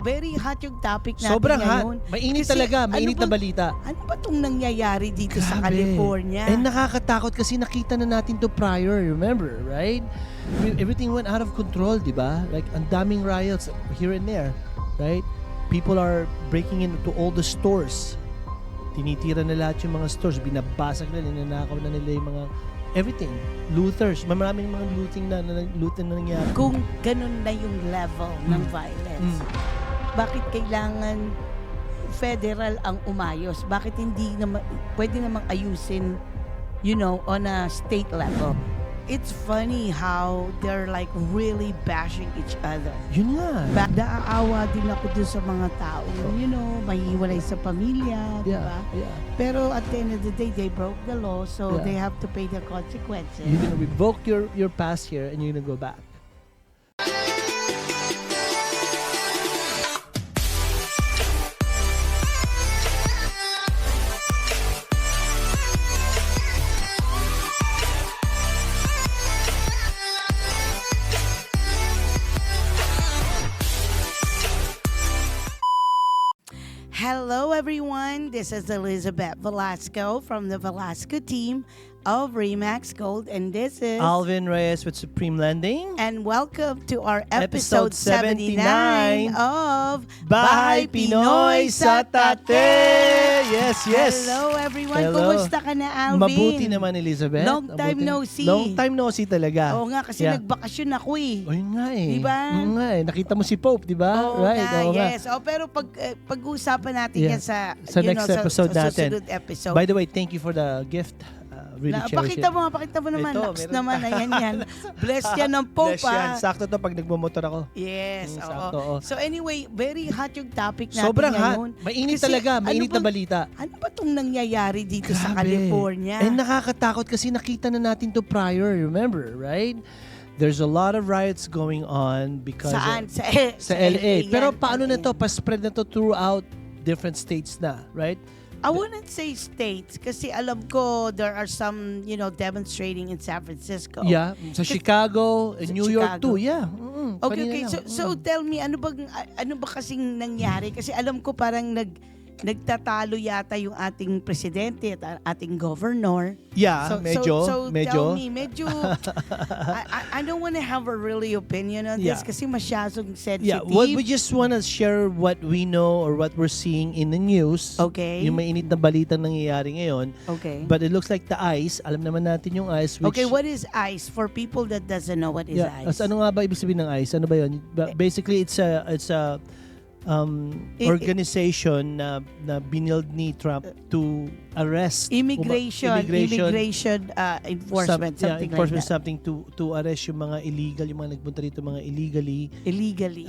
very hot yung topic natin Sobrang ngayon. hot. Mainit Kasi talaga. Mainit na bang- balita. Ano ba itong nangyayari dito sa Grabe. California? And nakakatakot kasi nakita na natin to prior, remember, right? Everything went out of control, di ba? Like, ang daming riots here and there, right? People are breaking into all the stores. Tinitira na lahat yung mga stores. Binabasag na, ninanakaw na nila yung mga everything. Looters. Maraming mga looting na nangyari. Kung ganun na yung level ng violence, bakit kailangan federal ang umayos? Bakit hindi naman pwede namang ayusin, on a state level? It's funny how they're like really bashing each other. Yun nga. Naaawa din ako dun sa mga tao, may hiwalay sa pamilya, di ba? Yeah. Pero at the end of the day, they broke the law, so Yeah. they have to pay the consequences. You're gonna revoke your pass here and you're gonna go back. Hello everyone, this is Elizabeth Velasco from the Velasco team of Remax Gold, and this is Alvin Reyes with Supreme Lending. and welcome to our episode Episode 79 79 of Bahay Pinoy sa Tate! Yes. Hello everyone, Hello. kumusta ka na, Alvin? Mabuti naman, Elizabeth. Long time no see. Long time no see talaga. Oo nga, kasi Yeah. nagbakasyon ako eh. O yun nga eh. Diba? Oo nga eh. Nakita mo si Pope, di ba? Oo Right. nga, Oo nga. yes. Pero pag-uusapan natin Yeah. yan sa Sa next episode sa natin. susunod episode. By the way, thank you for the gift. Really cherish it. Pakita mo naman. Ito, Naks meron naman, pa. ayan yan. Bless yan ng Pope, Bless yan. ah. Sakto to pag nagmumotor ako. Yes, Sakto, oo. oo. So anyway, very hot yung topic natin Sobrang ngayon. hot. Mainit Kasi talaga. Mainit na balita. Ano ba itong nangyayari dito sa Grabe. California? And nakakatakot kasi nakita na natin to prior, remember, right? There's a lot of riots going on because Saan? sa LA. Pero yan. paano LA. na to? Pa-spread na to throughout different states na, right? I wouldn't say states kasi alam ko there are some, demonstrating in San Francisco. Yeah, sa Chicago, Sa New York Chicago. too. Yeah. Okay. Kanina lang. So tell me, ano ba kasing nangyari? Kasi alam ko parang nagtatalo yata yung ating presidente at ating governor. Yeah, medyo. Tell me, I don't want to have a really opinion on this Yeah. kasi masyadong sensitive. Yeah, we just want to share what we know or what we're seeing in the news. Okay. Yung mainit na balita nangyayari ngayon. Okay. But it looks like the ICE, alam naman natin yung ICE. Which, Okay, what is ICE? For people that doesn't know what is ICE. Ano nga ba ibig sabihin ng ICE? Ano ba yun? Basically, it's a organization na binild ni Trump to arrest Immigration enforcement, enforcement like that. something to arrest yung mga illegal, yung mga nagpunta rito mga Illegally.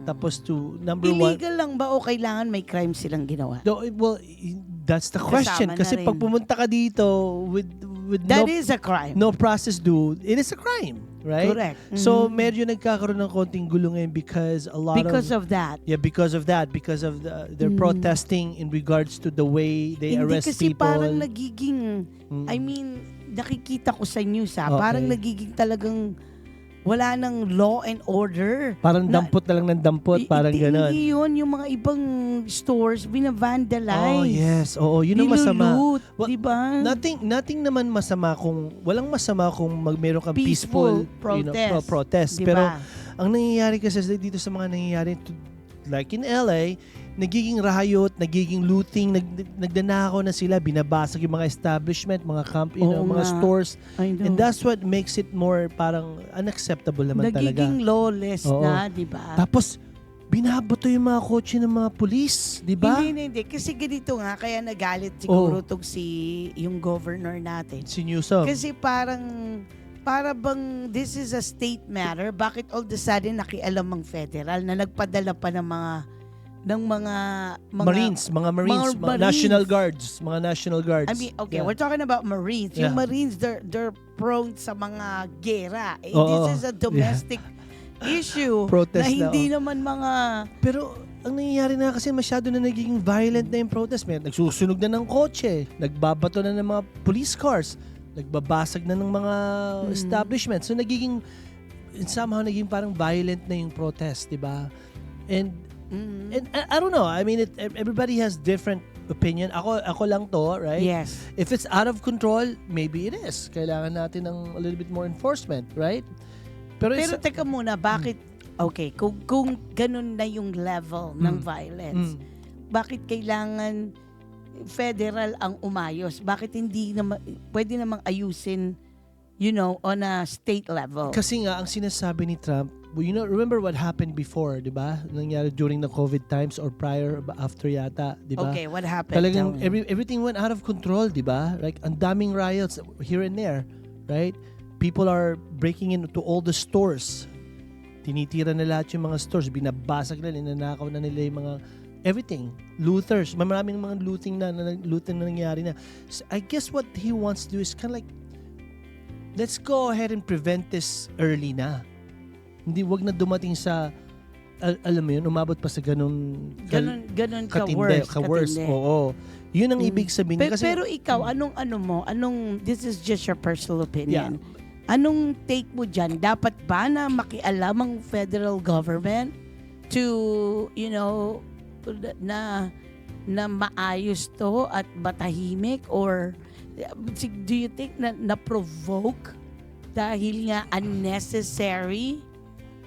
tapos to number one. Illegal lang ba o kailangan may crime silang ginawa? Well, that's the question. Kasama na Kasi rin. pag pumunta ka dito with That is a crime. no process due, it is a crime, right? Correct. So Mhm. medyo nagkakaroon ng konting gulo ngayon because a lot Because of that. because of their protesting in regards to the way they Hindi arrest kasi people. parang nagiging, I mean, nakikita ko sa news Okay. parang nagiging talagang wala ng law and order. Parang dampot na lang ng dampot, parang gano'n. Hindi yun, yung mga ibang stores, binavandalize. Oh, yes. Oo, yun ang masama. Niluluot, Well, di ba? Nothing naman masama walang masama kung meron kang peaceful protest. Di Pero ba? ang nangyayari kasi dito sa mga nangyayari like in LA, nagiging riot, nagiging looting, nagdanakaw na sila, binabasag yung mga establishment, mga Oo mga nga. stores. I know. And that's what makes it more parang unacceptable naman talaga. Nagiging lawless Oo. na, di ba? Tapos, binabato yung mga kotse ng mga pulis, di ba? Hindi. Kasi ganito nga, kaya nagalit siguro tong yung governor natin. Si Newsom. Kasi para bang this is a state matter, bakit all of a sudden nakialam ang federal na nagpadala pa ng mga Marines, mga Marines. National Guards. I mean, okay, Yeah. we're talking about Marines. Yung Yeah. Marines, they're prone sa mga gera. Oo. This is a domestic issue Protest na hindi na, naman mga Pero ang nangyayari na kasi masyado na nagiging violent na yung protest. May nagsusunog na ng kotse, nagbabato na ng mga police cars, nagbabasag na ng mga establishments. So somehow naging parang violent na yung protest, di ba? And And I don't know. I mean, everybody has different opinion. Ako lang to, right? Yes. If it's out of control, maybe it is. Kailangan natin ng a little bit more enforcement, right? Pero Teka muna, bakit, okay, kung ganun na yung level ng violence, bakit kailangan federal ang umayos? Bakit hindi pwede namang ayusin, on a state level? Kasi nga, ang sinasabi ni Trump, remember what happened before, di ba? Nangyari during the COVID times or prior, after yata, di ba? Okay, what happened? Talagang Tell me. everything went out of control, di ba? Like, ang daming riots here and there, right? People are breaking into all the stores. Tinitira na lahat yung mga stores. Binabasag na, ninanakaw na nila yung mga everything. Looters. Maraming mga looting na nangyari na. So I guess what he wants to do is kind of like, let's go ahead and prevent this early na. Hindi, wag na dumating sa, alam mo yun, umabot pa sa ganun ka-worse. Oo. Yun ang ibig sabihin. Pero ikaw, this is just your personal opinion. Yeah. Anong take mo dyan? Dapat ba na makialam ang federal government to, na maayos to at matahimik? Or do you think na-provoke dahil nga unnecessary?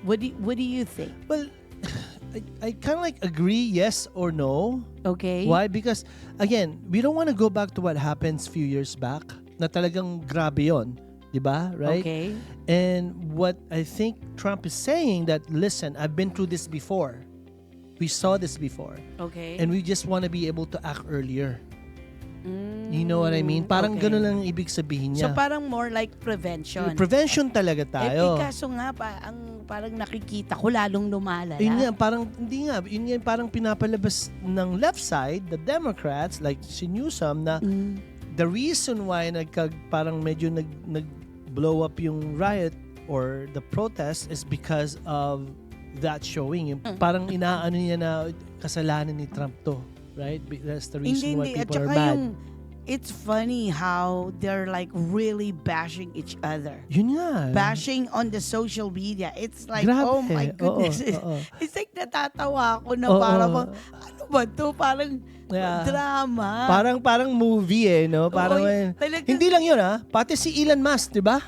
What do you think? Well, I kind of like agree yes or no. Okay. Why? Because, again, we don't want to go back to what happened few years back na talagang grabe yon. Diba? Right? Okay. And what I think Trump is saying that, listen, I've been through this before. We saw this before. Okay. And we just want to be able to act earlier. You know what I mean? Parang ganun lang ang ibig sabihin niya. So parang more like prevention. Prevention talaga tayo. Kaso nga, parang nakikita ko lalong lumalala. Yun nga, yun nga parang pinapalabas ng left side, the Democrats, like si Newsom, na the reason why parang medyo nag-blow up yung riot or the protest is because of that showing. Yung parang inaano niya na kasalanan ni Trump to. Right? That's the reason why people are mad. It's funny how they're like really bashing each other. Yun nga. Bashing on the social media. It's like, grabe. Oh my goodness. It's like natatawa ako na parang, ano ba to? Parang drama. Parang movie no? Parang, hindi lang yun pati si Elon Musk, di ba?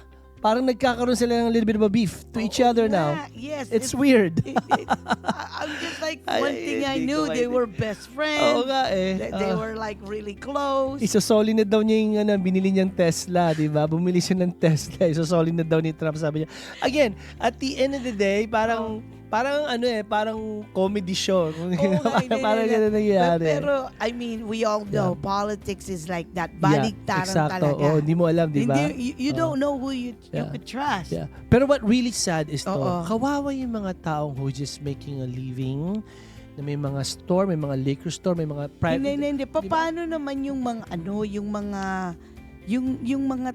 Parang nagkakaroon sila ng a little bit of a beef to each other now. Yes. It's weird. I'm just like, one thing I knew, they were best friends. Oo nga They were like really close. Isosoli na daw niya yung binili niyang Tesla, di ba? Bumili siya ng Tesla. Isosoli na daw ni Trump, sabi niya. Again, at the end of the day, parang comedy show. Parang ganun nangyayari. Pero, I mean, we all know politics is like that. Baliktaran talaga. Oh, hindi mo alam, di ba? You don't know who you could trust. Yeah. Pero what really sad is kawawa yung mga taong who just making a living, na may mga store, may mga liquor store, may mga private. Hindi. Paano naman yung mga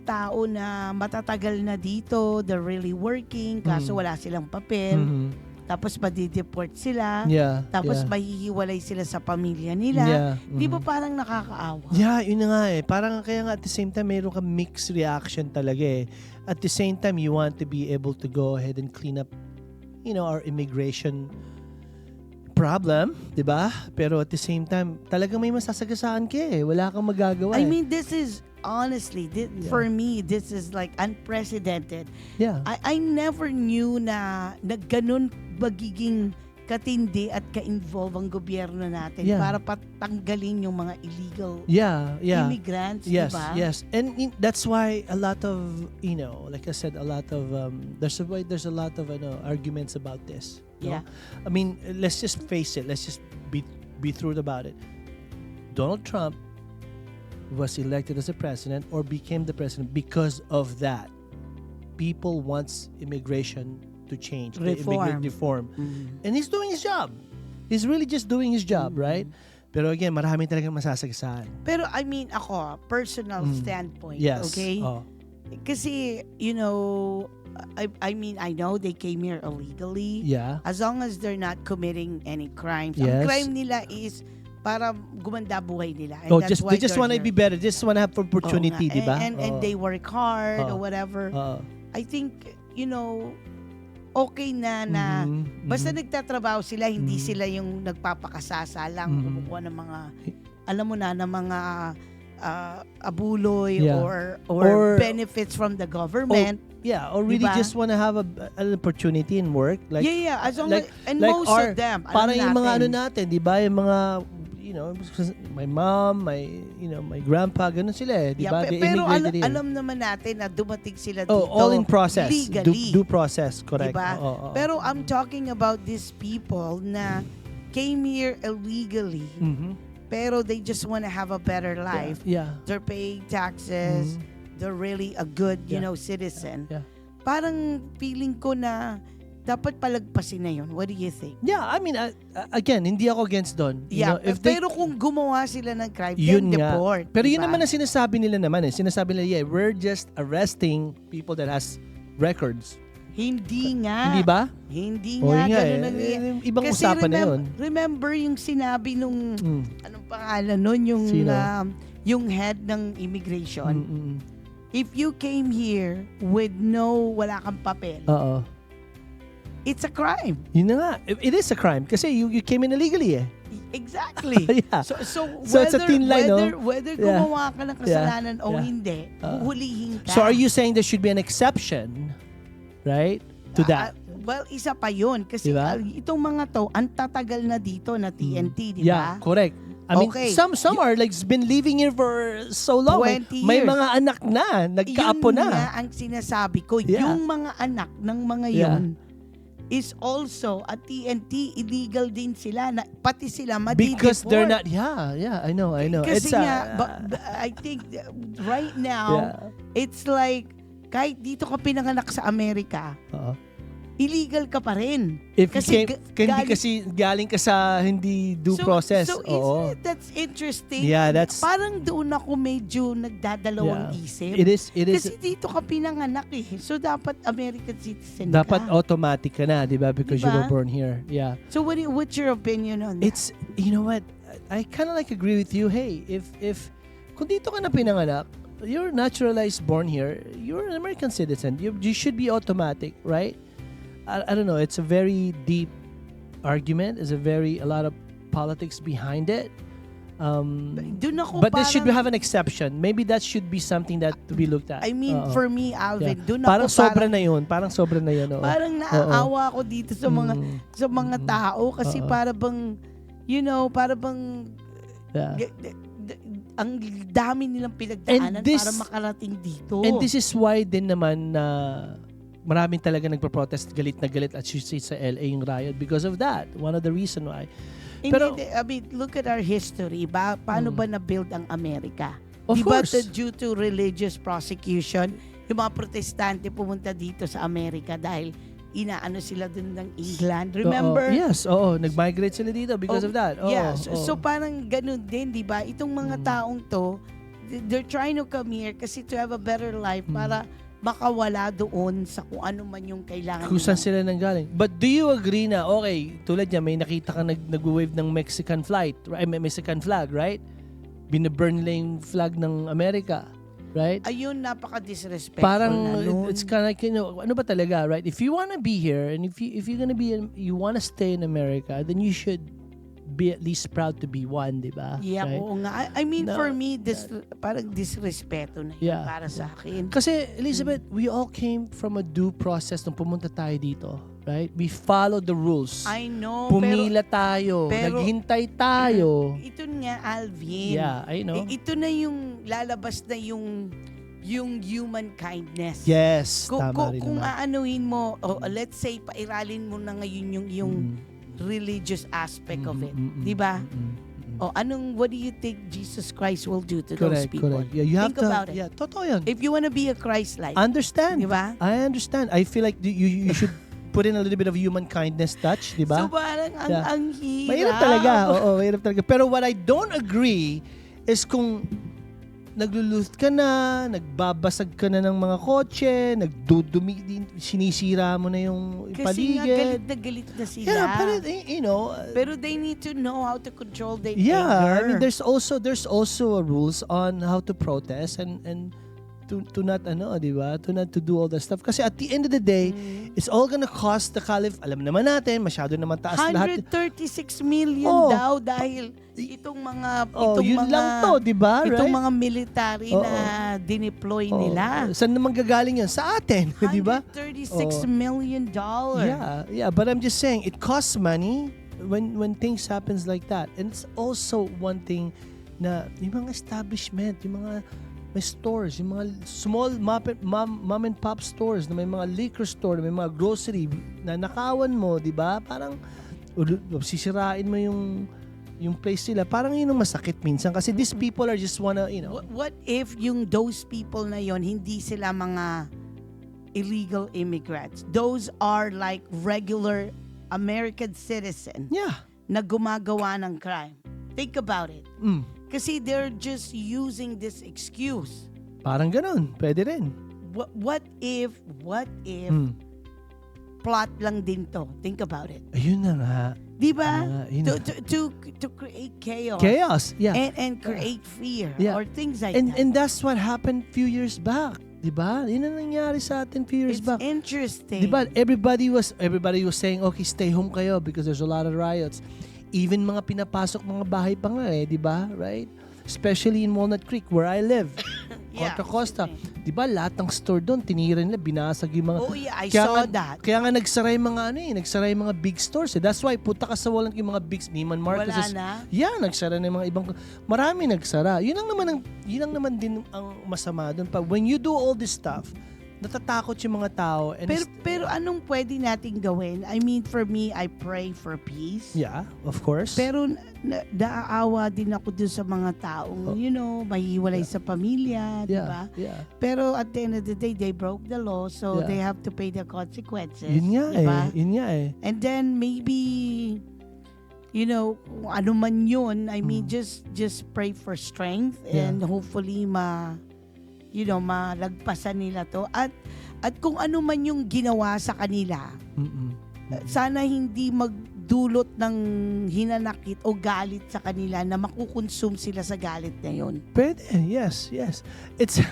tao na matatagal na dito, they're really working, kaso wala silang papel. Tapos madideport sila. Tapos mahihiwalay sila sa pamilya nila. Di ba parang nakakaawa? Yeah, yun nga Parang kaya nga at the same time, mayroon ka mixed reaction talaga At the same time, you want to be able to go ahead and clean up, our immigration problem, di ba? Pero at the same time, talagang may masasagasaan ka Wala kang magagawa I mean, this is honestly, for me, this is like unprecedented. Yeah. I never knew na ganun magiging katindi at ka-involve ang gobyerno natin para patanggalin yung mga illegal immigrants, yes, diba? Yes. And that's why a lot of, like I said, a lot of there's a lot of arguments about this. No? I mean, let's just face it. Let's just be truth about it. Donald Trump was elected as a president or became the president because of that. People wants immigration to change, reform. And he's doing his job. He's really just doing his job, right? Pero again, marami talagang masasagasaan. Pero I mean, ako, personal standpoint, okay? Kasi, I mean, I know they came here illegally. Yeah. As long as they're not committing any crimes. Yes. Ang crime nila is para gumanda buhay nila. And they just want to be better. Just want to have opportunity, di ba? And they work hard or whatever. I think, okay na basta Mhm. nagtatrabaho sila, hindi Mhm. sila yung nagpapakasasa lang, Mhm. kumukuha ng mga, alam mo na, ng mga abuloy Yeah. or Or- benefits from the government. Yeah, or really Diba? just want to have an opportunity in work. Like, yeah, as long like- as, and like most of them, alam parang yung mga ano natin. natin, di ba? Yung mga, my mom, my grandpa, ganun sila eh. Di ba? They pero immigrated here. alam naman natin na dumating sila dito all in process. legally. Due process, correct. Diba? Oo. Pero I'm talking about these people na came here illegally, Mhm. pero they just want to have a better life. Yeah. They're paying taxes. Mhm. They're really a good, Yeah. citizen. Yeah. Parang feeling ko na dapat palagpasin na yun. What do you think? Yeah, I mean, again, hindi ako against doon. Yeah, if they, pero kung gumawa sila ng crime, yun then nga. deport. Pero yun diba? naman ang sinasabi nila naman eh. Sinasabi nila, we're just arresting people that has records. Hindi nga. Hindi ba? Hindi O, nga. yun nga Ganun eh. ang Ibang usapan na yun. Remember yung sinabi nung, Mm. anong pangalan nun? Yung, Sino? yung head ng immigration. Mm-mm. If you came here with wala kang papel, Oo. it's a crime. Yun na nga. It is a crime kasi you came in illegally eh. Exactly. Yeah. So So it's a thin line, no? whether Yeah. gumawa ka ng kasalanan o Yeah. hindi, huhulihin ka. So are you saying there should be an exception, right, to that? Well, isa pa yun. Kasi Diba? itong mga to, ang tatagal na dito na TNT, di Yeah, ba? correct. I mean, Okay. some are like been living here for so long. 20 May years. mga anak na, nagkaapo Yun nga na. ang sinasabi ko. Yeah. Yung mga anak ng mga Yeah. yun is also at TNT, illegal din sila. Na, pati sila madi-deport. Because they're not, yeah, I know. Kasi It's, nga, I think right now, it's like, kahit dito ka pinanganak sa Amerika, illegal ka pa rin. If Kasi kasi galing ka sa hindi due process. So Oo. that's interesting. Yeah, that's- Parang doon ako medyo nagdadalawang Yeah. isip. It is, Kasi dito ka pinanganak eh. So dapat American citizen dapat ka. automatic ka na, di ba? Because you were Diba? born here. Yeah. So what's your opinion on that? It's, you know what? I kind of like agree with you. Hey, if kung dito ka na pinanganak, you're naturalized born here, you're an American citizen. You should be automatic, right? I don't know. It's a very deep argument. It's a lot of politics behind it. Doon ako But parang, this should have an exception. Maybe that should be something that to be looked at. I mean, Oo. for me, Alvin, Yeah. doon Parang ako sobra na yun. Parang sobra na yun. Oo. parang naaawa ako dito sa mga Mm. sa mga tao kasi Oo. para bang para bang Yeah. ang dami nilang pinagdaanan And this- para makarating dito. And this is why din naman na maraming talaga nagpo-protest, galit na galit at sa LA yung riot because of that. One of the reason why. Pero- I mean, look at our history. Paano ba na-build ang Amerika? Of Di ba course. due to religious prosecution, yung mga protestante pumunta dito sa Amerika dahil inaano sila dun ng England. Remember? Oo. Yes, oo. Nag-migrate sila dito because of that. Oo, Yeah. oo. So parang ganun din, di ba? Itong mga taong to, they're trying to come here kasi to have a better life para makawala doon sa kung ano man yung kailangan Kung saan nila. sila nanggaling. But do you agree na, okay, tulad niya, may nakita ka nag-wave ng Mexican flight, right? Mexican flag, right? Binaburn nila yung flag ng Amerika, right? Ayun, napaka-disrespectful Parang na nun. it's kind of like, ano ba talaga, right? If you wanna be here and if you're gonna be you wanna stay in America, then you should be at least proud to be one, di ba? Yeah, Right? oo nga. I mean, No, for me, parang disrespeto na yun Yeah. para sa akin. Kasi, Elizabeth, we all came from a due process nung pumunta tayo dito, right? We followed the rules. I know, Pumila tayo, pero- naghintay tayo. ito nga, Alvin. Yeah, I know. Ito na yung lalabas na yung human kindness. Yes, Kung, tama rin kung naman. aanuhin mo, let's say, pairalin mo na ngayon yung religious aspect of it. Di ba? What do you think Jesus Christ will do to those Correct, people? correct. Yeah, you have Think to, about it. yeah, totoo yan. If you wanna be a Christ-like, Understand. di ba? I understand. I feel like you should put in a little bit of human kindness touch, di ba? So parang Yeah. ang hirap. Mahirap talaga. Oo, mahirap talaga. Pero what I don't agree is kung nagluluth ka na, nagbabasag ka na ng mga kotse, nagdudumi, sinisira mo na yung Kasi nga paligid. galit na sila. Yeah, pero you know, Pero they need to know how to control their yeah, I anger. mean there's also a rules on how to protest and to not di ba? To not to do all that stuff. Kasi at the end of the day, it's all gonna cost the caliph. Alam naman natin, masyado naman taas lahat. 136 million daw dahil itong mga yun lang to, di ba? Itong Right? mga military na dineploy nila. Saan naman gagaling yan? Sa atin, di ba? $136 million. Yeah, but I'm just saying, it costs money when things happens like that. And it's also one thing na yung mga establishment, yung mga may stores, yung mga small mom and pop stores na may mga liquor store, na may mga grocery na nakawan mo, di ba? Parang sisirain mo yung place nila. Parang yun ang masakit minsan kasi these people are just wanna, What if those people na yon hindi sila mga illegal immigrants? Those are like regular American citizen na gumagawa ng crime. Think about it. Kasi they're just using this excuse. Parang ganun. Pwede rin. What if plot lang din to? Think about it. Ayun na nga. Di ba? To create chaos. Chaos, yeah. And create fear or things like that. And that's what happened few years back. Di ba? Yun ang nangyari sa atin few years back. It's interesting. Di ba? Everybody was saying, okay, stay home kayo because there's a lot of riots. Even mga pinapasok mga bahay pa nga di ba? Right? Especially in Walnut Creek where I live. Contra Costa. Di ba? Lahat ng store doon, tinira nila, binasag yung mga... Oh yeah, I saw that. Kaya nga nagsara yung mga nagsara yung mga big stores. That's why punta ka sa Walnut yung mga big Neiman Marcus. Wala na? Yeah, nagsara na yung mga ibang... Marami nagsara. Yun lang naman din ang masama doon. When you do all this stuff, natatakot yung mga tao. And pero anong pwede nating gawin? I mean, for me, I pray for peace. Yeah, of course. Pero naaawa din ako dun sa mga taong, mahiwalay sa pamilya, di ba? Yeah. Pero at the end of the day, they broke the law, so they have to pay the consequences. Yun nga diba? Yun nga And then maybe, kung ano man yun, I mean, just pray for strength and hopefully malagpasan nila to. At kung ano man yung ginawa sa kanila, sana hindi magdulot ng hinanakit o galit sa kanila na makukonsume sila sa galit na yun. Pwede, yes. It's,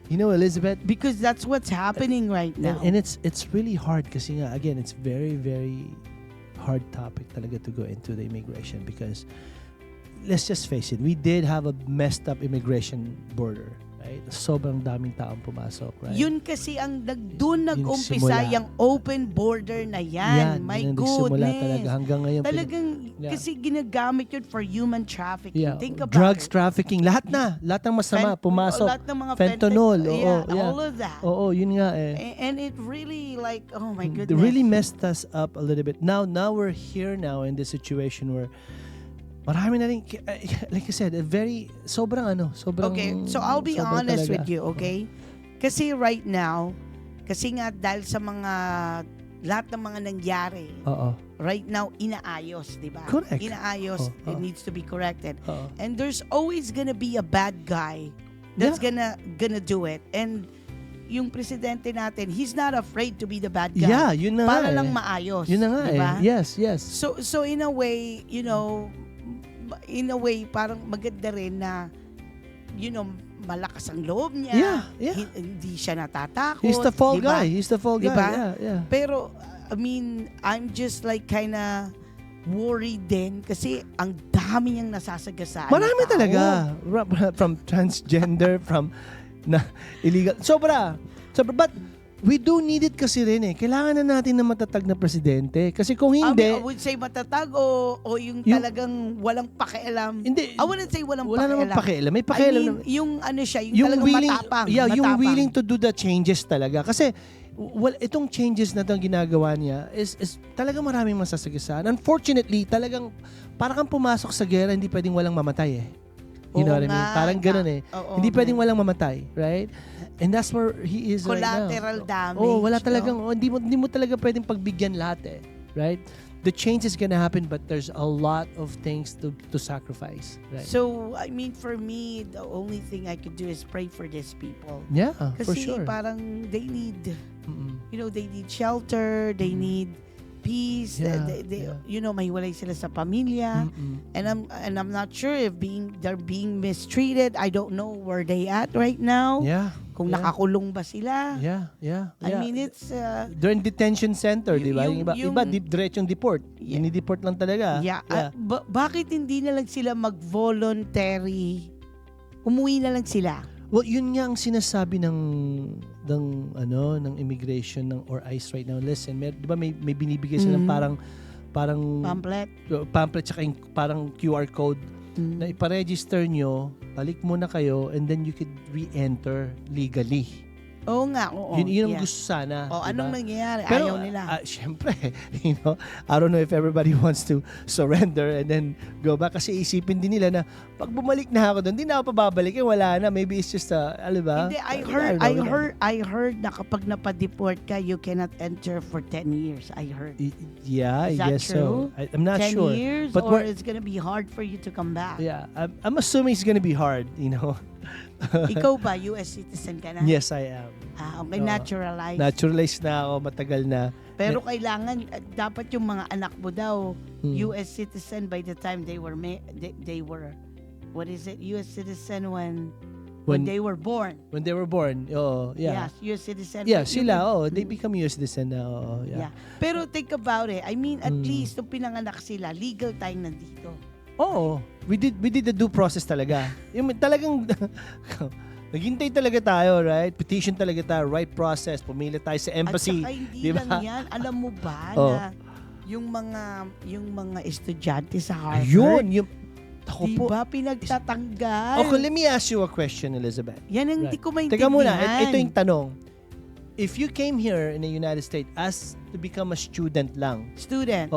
Elizabeth, because that's what's happening right now. And it's really hard kasi nga, again, it's very, very hard topic talaga to go into the immigration because let's just face it, we did have a messed up immigration border. Right? Sobrang daming taong pumasok, right? Yun kasi doon nag-umpisa yung open border na yan. My goodness. Talaga hanggang ngayon. Talagang kasi ginagamit yun for human trafficking. Think about drugs, it. trafficking, lahat ng masama pumasok. Lahat ng mga fentanyl, all of that. Oo, yun nga And it really oh my goodness. It really messed us up a little bit. Now we're here now in this situation where marami na rin, like I said, sobrang. Okay, so I'll be honest with you, okay? Kasi right now, kasi nga dahil sa lahat ng mga nangyari, right now, inaayos, di ba? Correct. Inaayos, it needs to be corrected. And there's always gonna be a bad guy that's gonna do it. And yung presidente natin, he's not afraid to be the bad guy. Yeah, yun na para nga lang maayos. Yun na nga diba? Yes. So in a way, parang maganda rin na, malakas ang loob niya. Yeah. Hindi siya natatakot. He's the fall diba? guy. He's the fall diba? guy. Yeah. Pero, I mean, I'm just like kinda worried din kasi ang dami niyang nasasagasaan. Marami talaga. From transgender, from illegal. Sobra. But we do need it kasi rin Kailangan na natin na matatag na presidente. Kasi kung hindi... I would say matatag o yung talagang walang pakialam. Hindi. I wouldn't say walang wala pakialam. Wala namang pakialam. May pakialam. I mean, yung talagang willing, matapang. Yeah, yung matapang. willing to do the changes talaga. Kasi itong changes na itong ginagawa niya is talagang maraming masasagasaan. Unfortunately, talagang parang kang pumasok sa gera, hindi pwedeng walang mamatay You know what I mean? Parang ganun Oo, hindi pwedeng walang mamatay, right? And that's where he is collateral right now. damage. Wala talagang, hindi mo talaga pwedeng pagbigyan lahat right? The change is gonna happen, but there's a lot of things to sacrifice, right? So, I mean, for me, the only thing I could do is pray for these people. Yeah, kasi for sure. Parang they need, they need shelter, they need, peace. Yeah, They, yeah. mahiwalay sila sa pamilya. And I'm not sure if they're being mistreated. I don't know where they at right now. Yeah. Kung yeah. nakakulong ba sila. Yeah. I mean, it's they're in detention center, di ba? Yung iba diretsong deport. Yeah. Dinideport lang talaga. Yeah. Bakit hindi na lang sila mag-voluntary? Umuwi na lang sila. Well, yun nga ang sinasabi ng immigration or ICE right now. Listen, di ba may binibigay silang parang Pamphlet tsaka yung parang QR code na iparegister nyo, balik muna kayo, and then you could re-enter legally. Oo nga, oo. Yun ang gusto sana. O, diba? anong nangyayari? Pero, Ayaw nila. syempre, I don't know if everybody wants to surrender and then go back. Kasi isipin din nila na, pag bumalik na ako doon, hindi na ako pababalik. Wala na. Maybe it's just, ba? Hindi, I heard na kapag napadeport ka, you cannot enter for 10 years. I heard. Yeah, Is I that guess true? so. I'm not 10 sure. years, But or it's gonna be hard for you to come back. Yeah, I'm assuming it's gonna be hard, Ikaw ba, US citizen ka na? Yes, I am. Okay, naturalized. Naturalized na ako, matagal na. Pero kailangan, dapat yung mga anak mo daw, US citizen by the time they were, what is it? US citizen when they were born. When they were born, yeah. Yes, US citizen. Yeah, sila, they become US citizen na, yeah. Pero think about it. I mean, at least, nung pinanganak sila, legal tayo nandito. Oo. We did the due process talaga. Yung talagang naghintay talaga tayo, right? Petition talaga tayo, right process. Pumili tayo sa embassy. At saka hindi diba? lang yan. Alam mo ba na yung mga estudyante sa Harvard, Ayun, ako po. diba pinagtatanggal? Okay, let me ask you a question, Elizabeth. Yan ang hindi ko maintindihan. Teka muna, ito yung tanong. If you came here in the United States as to become a student lang. Student.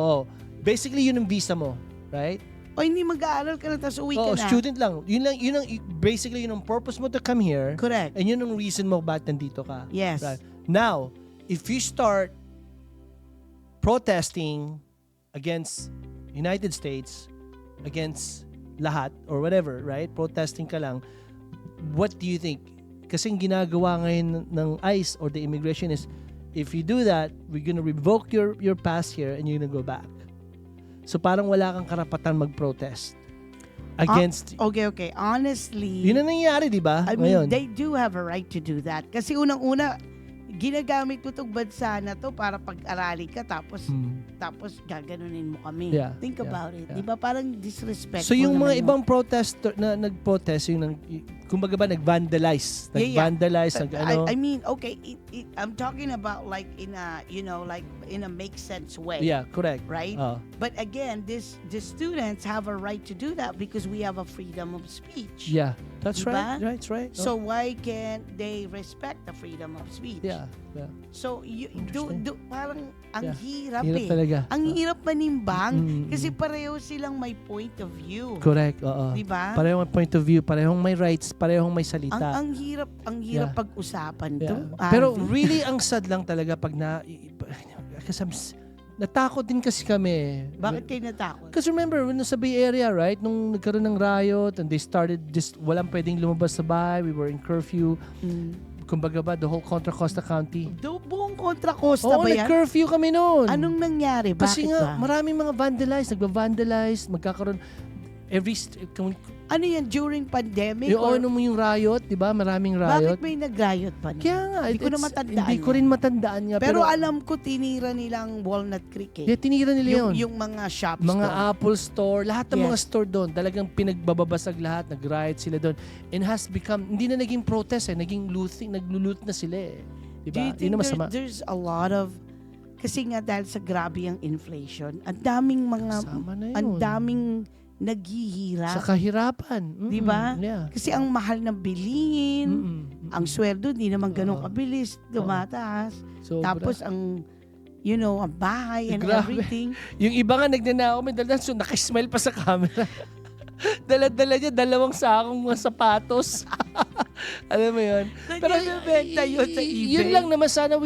Basically, yun ang visa mo, right? O hindi mag-aaral ka na tapos uwi ka na. Student lang. Yun ang basically yun ang purpose mo to come here. Correct. And yun ang reason mo bakit nandito ka. Yes. Right? Now, if you start protesting against United States, against lahat or whatever, right? Protesting ka lang. What do you think? Kasi ang ginagawa ngayon ng ICE or the immigration is, if you do that, we're gonna revoke your pass here and you're gonna go back. So parang wala kang karapatan mag-protest against... Okay. Honestly... Yun ang nangyayari, di ba? I mean, they do have a right to do that. Kasi unang-una, ginagamit mo itong bansa na to para pag-arali ka tapos gaganunin mo kami. Yeah, Think about it. yeah. Di ba parang disrespectful So yung mga naman yun. ibang protester na nag-protest, yung kumbaga ba nag-vandalize. Nag-vandalize. I mean, okay, I'm talking about like in a, like in a make sense way. Yeah, correct. Right? But again, the students have a right to do that because we have a freedom of speech. Yeah, that's Diba? right. That's right. So why can't they respect the freedom of speech? Yeah. So parang ang Yeah. hirap Hirap talaga. Ang hirap manimbang kasi Mm. pareho silang may point of view. Correct. Oo. Diba? Parehong may point of view, parehong may rights, parehong may salita. Ang hirap Yeah. pag-usapan Yeah. to. Pero Arvin. really ang sad lang talaga pag kasi natakot din kasi kami. Bakit kayo natakot? Because remember, when sa Bay Area, right? Nung nagkaroon ng riot and they started just walang pwedeng lumabas sa bahay, we were in curfew. Kumbaga ba, the whole Contra Costa County. Buong Contra Costa ba yan? nag-curfew kami noon. Anong nangyari? Bakit Kasi nga, ba? maraming mga nagba-vandalize, magkakaroon, Ano yan, during pandemic? yung riot, di ba? Maraming riot. Bakit may nag-riot pa? Kaya nga, Hindi ko na matandaan Hindi ko yan. rin matandaan nga. Pero alam ko, tinira nilang Walnut Creek eh. Yeah, tinira nila yun. Yung mga shop Mga store. Apple Store, lahat ng mga Yes. store doon, talagang pinagbababasag lahat, nag-riot sila doon. And has become, hindi na naging protest naging looting, naglulut na sila eh. Do Diba? you think Yun ang masama. there's a lot of, kasi nga dahil sa grabe ang inflation, ang daming Kasama na yun. ang daming naghihirap. Sa kahirapan. Di ba? Yeah. Kasi ang mahal ng bilihin, ang sweldo di naman ganun kabilis tumataas. Sobra. Tapos ang ang bahay and Grabe. everything. Yung iba nga nagnanakaw, may dalan, so nakismile pa sa camera. Dala-dala niya, 2 sakong mga sapatos. Alam mo yun? Pero nabenta yun sa eBay. Yun lang naman sana,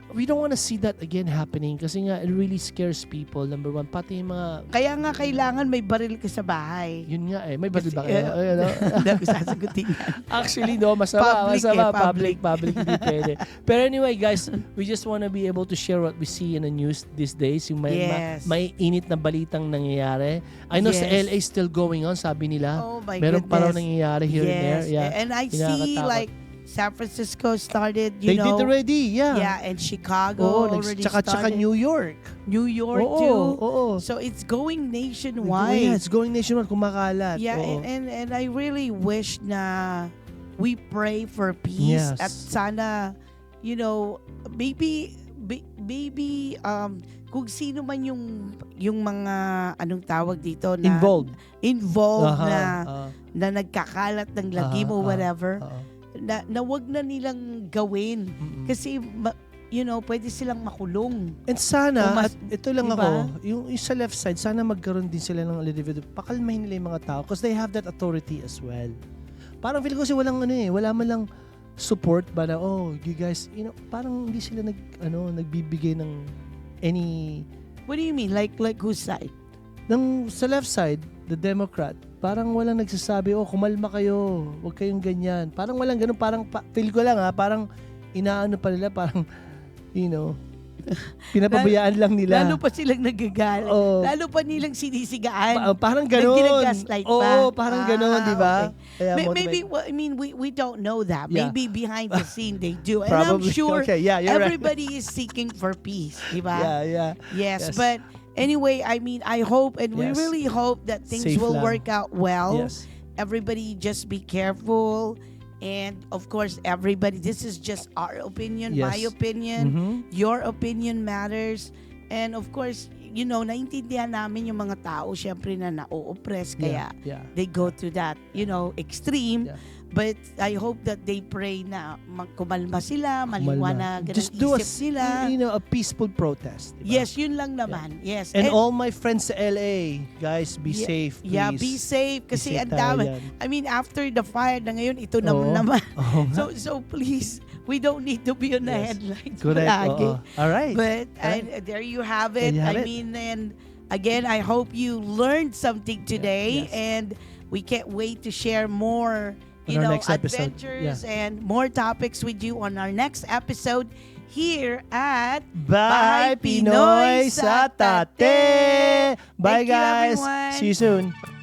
we don't want to see that again happening kasi nga it really scares people. Number one, pati yung mga, Kaya nga kailangan may baril ka sa bahay. yun nga may baril ba Kasi, kayo? Ayun, no? Hindi ko sasagutin yan. Actually, no, masama, Public masama, public. public, hindi pwede. Pero anyway, guys, we just want to be able to share what we see in the news these days, yung Yes. may init na balitang nangyayari. I know sa Yes. LA still going on, sabi nila. Oh my Meron pa raw goodness. nangyayari here and there. Yeah. And I see Nakakatakot. like San Francisco started, They you did know. already, yeah. Yeah, and Chicago Oo, already tsaka started. New York. New York Oo, too. oo. So it's going Yeah, nationwide. it's going nationwide, kumakalat. Yeah, Oo. and I really wish na we pray for peace Yes. at sana, you know, maybe kung sino man yung mga anong tawag dito na Involved. involved Aha, na nagkakalat ng lagim o whatever, na wag na nilang gawin Mm-mm. kasi you know, pwede silang makulong. And sana, Mas- at ito lang diba? ako, yung sa left side, sana magkaroon din sila ng individual. Pakalmahin nila yung mga tao because they have that authority as well. Parang feel ko kasi walang wala man lang support ba na, oh, you guys, you know, parang hindi sila nagbibigay ng any, What do you mean? Like whose side? sa left side, the Democrat, parang walang nagsasabi, oh, kumalma kayo, huwag kayong ganyan. Parang walang ganun, parang feel ko lang parang inaano pa nila, parang, you know, pinapabayaan lang nila. Lalo pa silang nagagalit. Oo. Lalo pa nilang sinisigaan. Parang gano'n. Ginagaslight pa. Oo, parang gano'n, di ba? Okay. Kaya Maybe, motivate. well, I mean, we don't know that. Yeah. Maybe behind the scene they do. And I'm Probably. sure Okay, yeah, you're right. everybody is seeking for peace. Di ba? Yeah. Yes, Yes. but anyway, I mean, I hope and we Yes. really hope that things Safe will lang. work out well. Yes. Everybody just be careful. And of course, everybody, this is just our opinion, Yes. my opinion. Mhm. Your opinion matters. And of course, you know, naintindihan namin yung mga tao, syempre na na-oppress, kaya Yeah. they go to that, you know, extreme. Yeah. But I hope that they pray na kumalma sila, maliwanagan Just ang do isip nila. a peaceful protest. Diba? Yes, yun lang naman. Yes. And all my friends sa LA, guys, be Yeah, safe, please. Yeah, be safe kasi Be safe ang dami. tayo yan. I mean, after the fire na ngayon, ito Oo. naman. Oo nga. So please, we don't need to be on the Yes. headlines Correct. palagi. Oo. All right. But Alright. there you have it. There you have I it. mean, and again, I hope you learned something today, Yes. and we can't wait to share more, On you our know, next episode. adventures and more topics with you on our next episode here at Bye, Pinoy sa Tate! Bye, Thank you, guys. everyone. See you soon.